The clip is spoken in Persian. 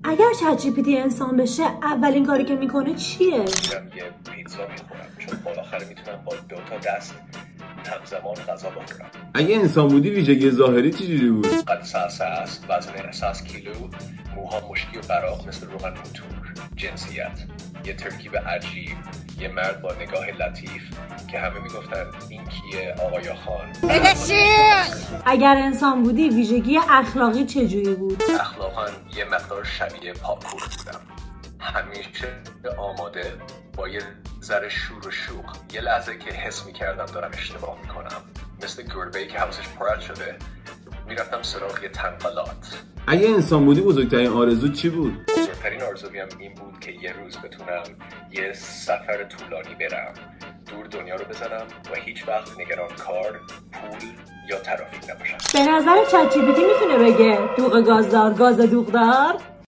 اگر چت جی پی تی انسان بشه اولین کاری که میکنه چیه؟ میرم یه پیتزا میخورم چون بالاخره میتونم با 2 دست همزمان غذا بخورم. اگه انسان بودی ویژگی ظاهری چجوری بود؟ قد سرسه است، وزن 60 کیلو، موها مشکی و براق مثل روغن موتور، جنسیت یه ترکیب عجیب، یه مرد با نگاه لطیف که همه میگفتن این کیه آقایا خان. اگر انسان بودی ویژگی اخلاقی چجوری بود؟ اخلاقا یه مقدار شبیه پاپکور بودم، همیشه آماده با یه ذره شور و شوق، یه لحظه که حس میکردم دارم اشتباه میکنم مثل گربه‌ای که حواسش پرت شده میرفتم سراغ یه تنقلات. اگه انسان بودی بزرگترین آرزو چی بود؟ بزرگترین آرزویم این بود که یه روز بتونم یه سفر طولانی برم دور دنیا رو بزنم و هیچ وقت نگران کار، پول یا ترافیک نباشم. به نظر چت جی پی تی میتونه بگه دوغ گازدار گاز دوغدار؟